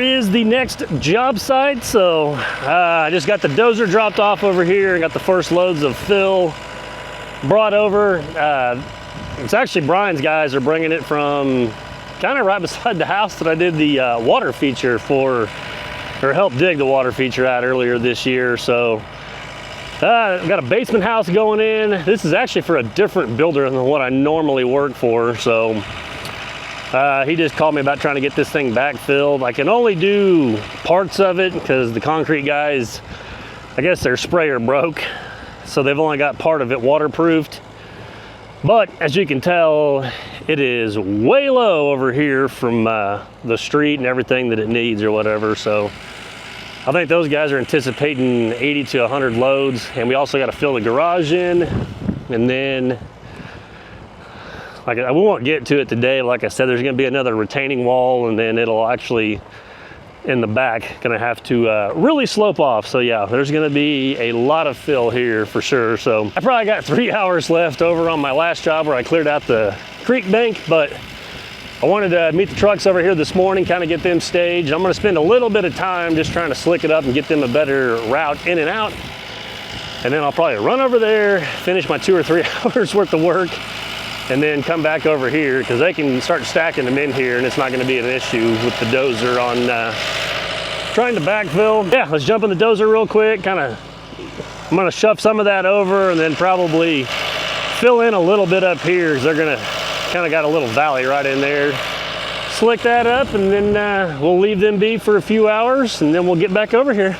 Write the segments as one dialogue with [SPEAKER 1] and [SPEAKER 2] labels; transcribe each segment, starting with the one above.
[SPEAKER 1] is the next job site. So I just got the dozer dropped off over here. Got the first loads of fill brought over. It's actually Brian's guys are bringing it from kind of right beside the house that I did the water feature for, or helped dig the water feature out earlier this year. So I've got a basement house going in. This is actually for a different builder than what I normally work for. So he just called me about trying to get this thing backfilled. I can only do parts of it because the concrete guys, I guess their sprayer broke. So they've only got part of it waterproofed. But as you can tell, it is way low over here from the street and everything that it needs or whatever. So I think those guys are anticipating 80 to 100 loads. And we also got to fill the garage in. And then, we won't get to it today. Like I said, there's going to be another retaining wall, and then it'll actually, in the back, going to have to really slope off. So yeah, there's going to be a lot of fill here for sure. So I probably got 3 hours left over on my last job where I cleared out the creek bank, but I wanted to meet the trucks over here this morning, kind of get them staged. I'm going to spend a little bit of time just trying to slick it up and get them a better route in and out. And then I'll probably run over there, finish my 2 or 3 hours worth of work, and then come back over here because they can start stacking them in here and it's not going to be an issue with the dozer on trying to backfill. Yeah, let's jump in the dozer real quick. I'm going to shove some of that over and then probably fill in a little bit up here because they're going to kind of got a little valley right in there. Slick that up and then we'll leave them be for a few hours and then we'll get back over here.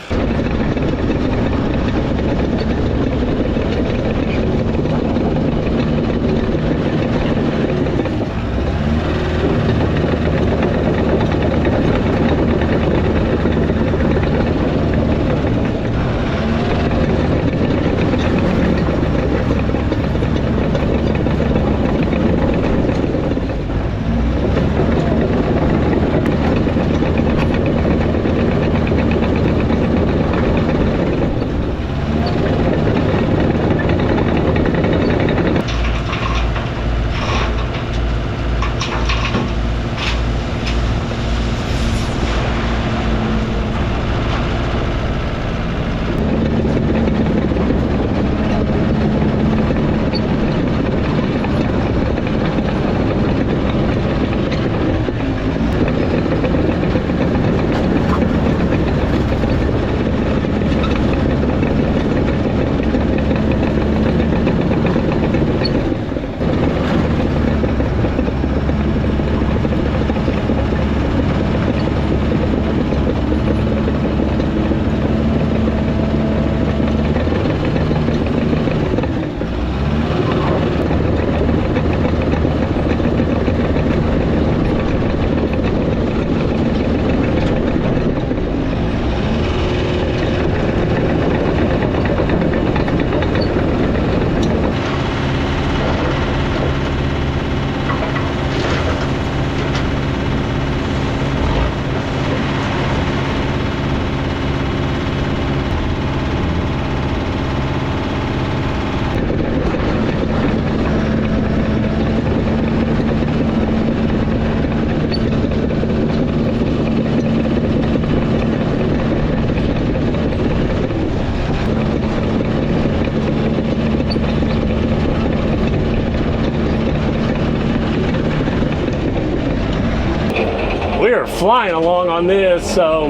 [SPEAKER 1] We are flying along on this, so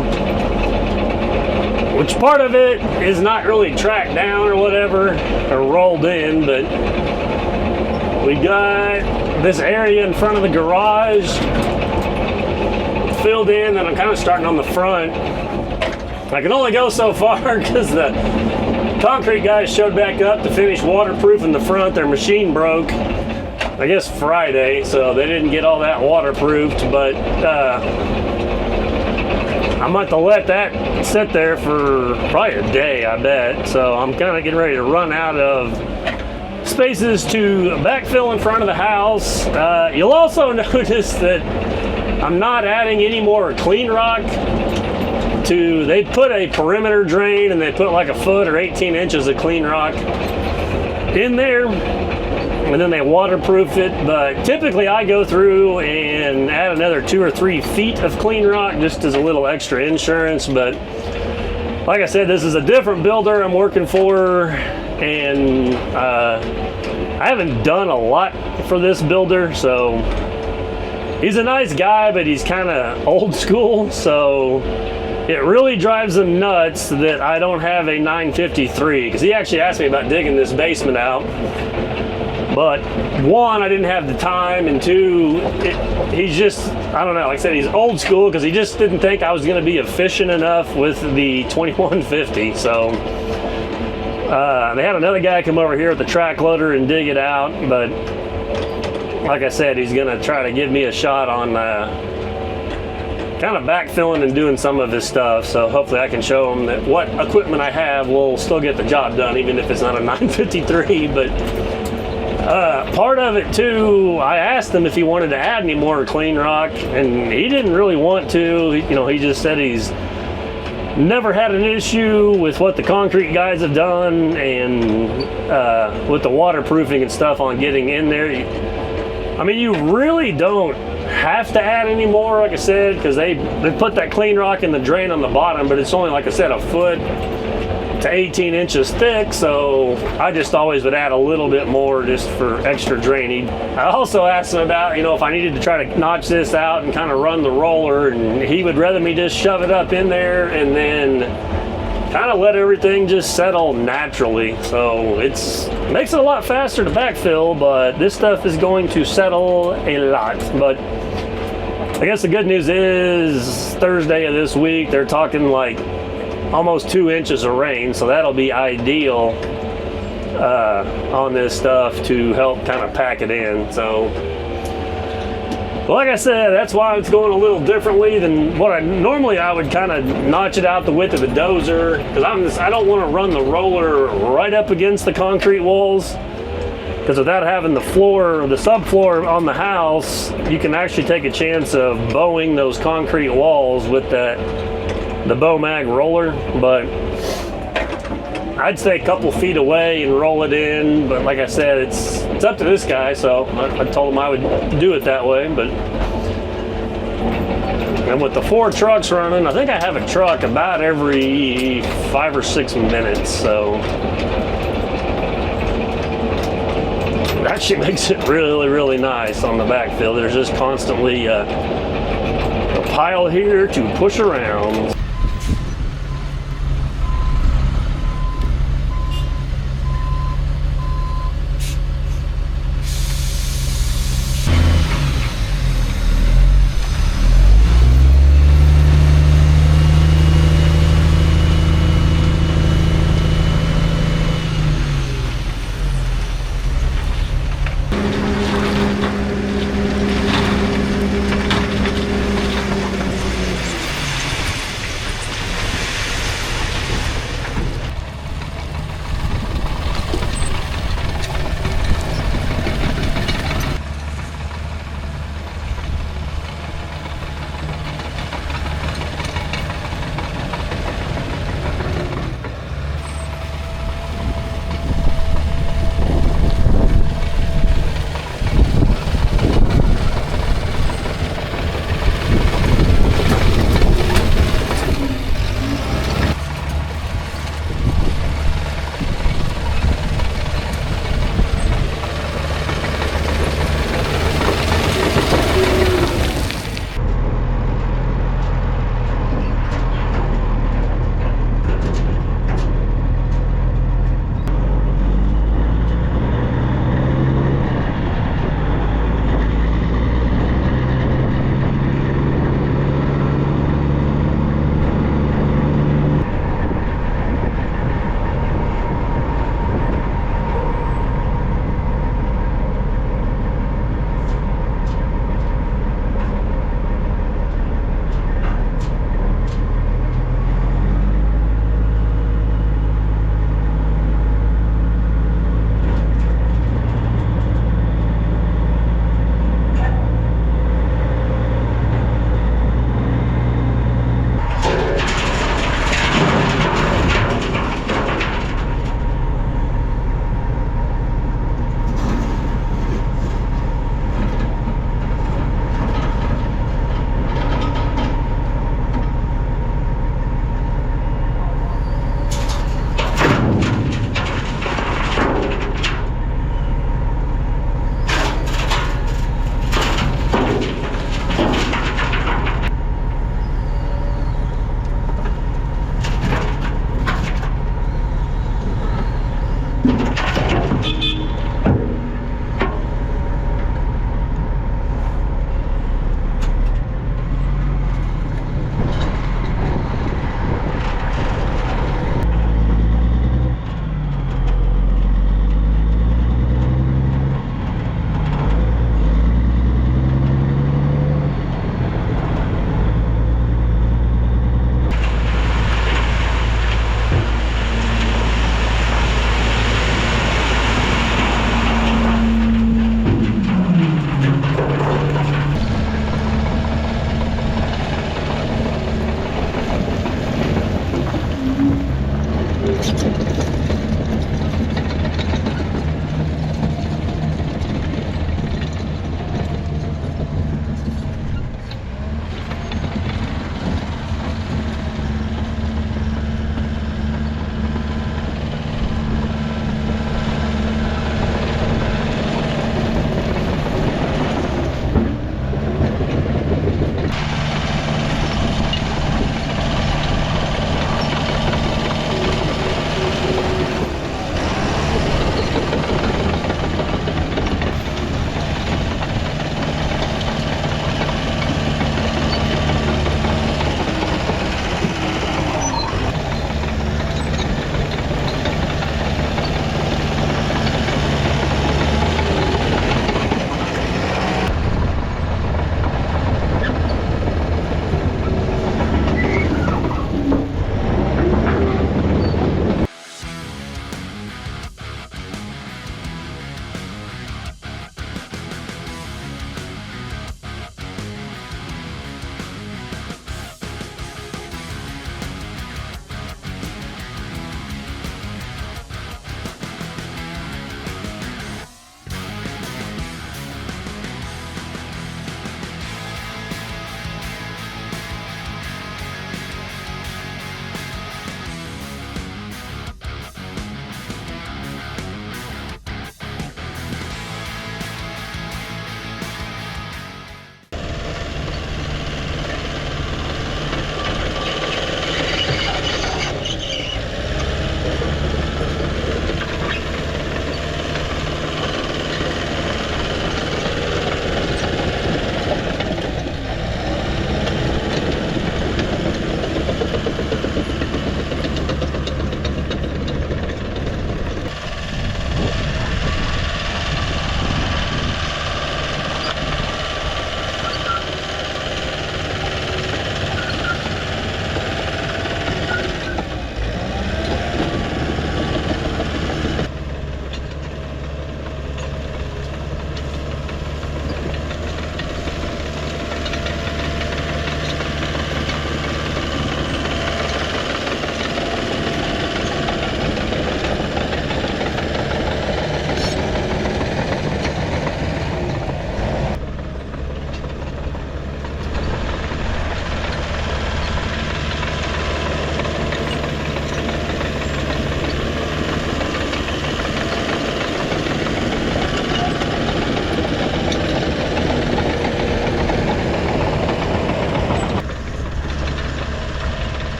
[SPEAKER 1] which part of it is not really tracked down or whatever, or rolled in, but we got this area in front of the garage filled in, and I'm kind of starting on the front. I can only go so far because the concrete guys showed back up to finish waterproofing the front. Their machine broke, I guess Friday, so they didn't get all that waterproofed, but I'm about to let that sit there for probably a day, I bet. So I'm kind of getting ready to run out of spaces to backfill in front of the house. You'll also notice that I'm not adding any more clean rock to, they put a perimeter drain and they put like a foot or 18 inches of clean rock in there. and then they waterproof it. But typically I go through and add another 2 or 3 feet of clean rock just as a little extra insurance. But like I said, this is a different builder I'm working for, and I haven't done a lot for this builder, so he's a nice guy, but he's kind of old school, so it really drives him nuts that I don't have a 953, because he actually asked me about digging this basement out. But one, I didn't have the time, and two, he's just, I don't know, like I said, he's old school because he just didn't think I was going to be efficient enough with the 2150. So they had another guy come over here with the track loader and dig it out, but like I said, he's going to try to give me a shot on kind of backfilling and doing some of his stuff. So hopefully I can show him that what equipment I have will still get the job done, even if it's not a 953. But part of it too, I asked him if he wanted to add any more clean rock, and he didn't really want to. He just said he's never had an issue with what the concrete guys have done, and with the waterproofing and stuff on getting in there. I mean, you really don't have to add any more, like I said, because they put that clean rock in the drain on the bottom, but it's only, like I said, a foot to 18 inches thick, so I just always would add a little bit more just for extra draining. I also asked him about, if I needed to try to notch this out and kind of run the roller, and he would rather me just shove it up in there and then kind of let everything just settle naturally. So it makes it a lot faster to backfill, but this stuff is going to settle a lot. But I guess the good news is Thursday of this week, they're talking like almost 2 inches of rain, so that'll be ideal on this stuff to help kind of pack it in. So like I said, that's why it's going a little differently than what I would kind of notch it out the width of the dozer, because I don't want to run the roller right up against the concrete walls, because without having the floor, the subfloor on the house, you can actually take a chance of bowing those concrete walls with the bow mag roller. But I'd say a couple feet away and roll it in, but like I said, it's up to this guy, so I told him I would do it that way. But and with the 4 trucks running, I think I have a truck about every 5 or 6 minutes, so that actually makes it really, really nice on the backfill. There's just constantly a pile here to push around.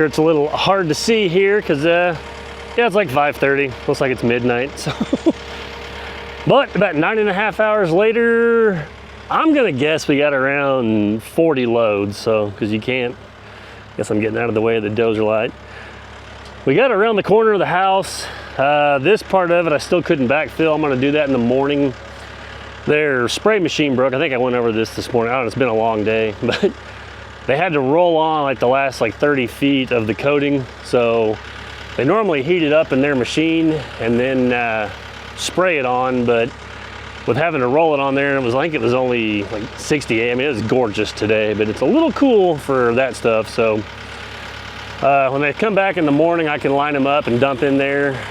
[SPEAKER 1] sure it's a little hard to see here because yeah, it's like 5:30. Looks like it's midnight. So, but about 9.5 hours later, I'm gonna guess we got around 40 loads. So, because you can't, guess I'm getting out of the way of the dozer light. We got around the corner of the house. This part of it, I still couldn't backfill. I'm gonna do that in the morning. Their spray machine broke. I think I went over this morning. I don't know, it's been a long day, but they had to roll on like the last like 30 feet of the coating. So they normally heat it up in their machine and then spray it on, but with having to roll it on there, and I think it was only like 68. I mean, it was gorgeous today, but it's a little cool for that stuff. So when they come back in the morning, I can line them up and dump in there.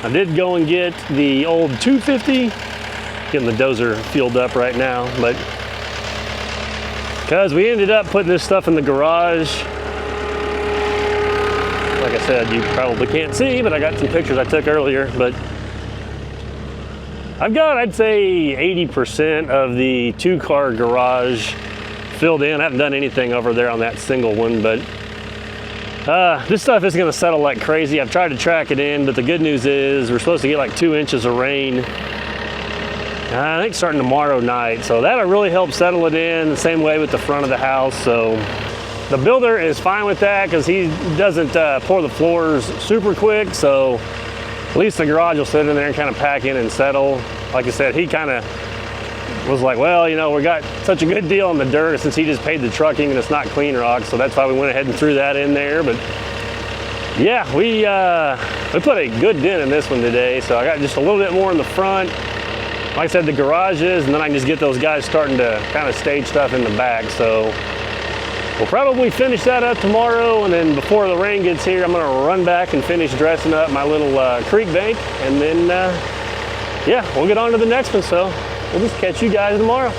[SPEAKER 1] I did go and get the old 250, getting the dozer fueled up right now, but because we ended up putting this stuff in the garage. Like I said, you probably can't see, but I got some pictures I took earlier, but I've got, I'd say 80% of the 2-car garage filled in. I haven't done anything over there on that single one, but this stuff is gonna settle like crazy. I've tried to track it in, but the good news is we're supposed to get like 2 inches of rain. I think starting tomorrow night. So that'll really help settle it in, the same way with the front of the house. So the builder is fine with that because he doesn't pour the floors super quick. So at least the garage will sit in there and kind of pack in and settle. Like I said, he kind of was like, well, you know, we got such a good deal on the dirt since he just paid the trucking and it's not clean rock. So that's why we went ahead and threw that in there. But yeah, we put a good dent in this one today. So I got just a little bit more in the front. Like I said, the garages, and then I can just get those guys starting to kind of stage stuff in the back. So we'll probably finish that up tomorrow, and then before the rain gets here, I'm gonna run back and finish dressing up my little creek bank, and then yeah, we'll get on to the next one. So we'll just catch you guys tomorrow.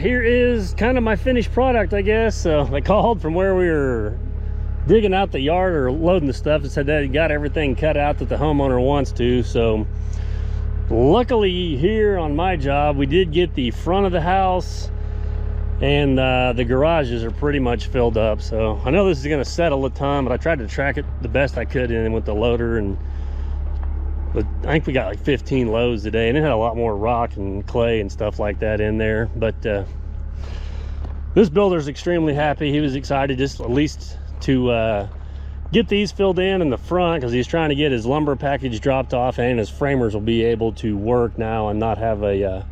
[SPEAKER 1] here is kind of my finished product, I guess. So they called from where we were digging out the yard or loading the stuff and said that he got everything cut out that the homeowner wants to. So luckily here on my job, we did get the front of the house, and the garages are pretty much filled up. So I know this is going to settle a ton, but I tried to track it the best I could in with the loader, and I think we got like 15 loads today, and it had a lot more rock and clay and stuff like that in there. But this builder's extremely happy. He was excited just at least to get these filled in the front, because he's trying to get his lumber package dropped off, and his framers will be able to work now and not have a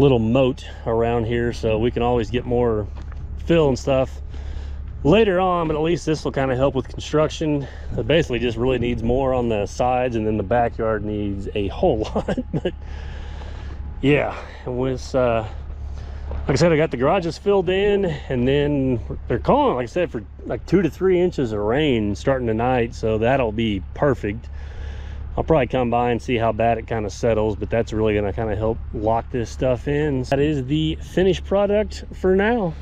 [SPEAKER 1] little moat around here, so we can always get more fill and stuff later on. But at least this will kind of help with construction. It basically just really needs more on the sides, and then the backyard needs a whole lot. But yeah, it was like I said, I got the garages filled in, and then they're calling, like I said, for like 2 to 3 inches of rain starting tonight, so that'll be perfect. I'll probably come by and see how bad it kind of settles, but that's really going to kind of help lock this stuff in. That is the finished product for now.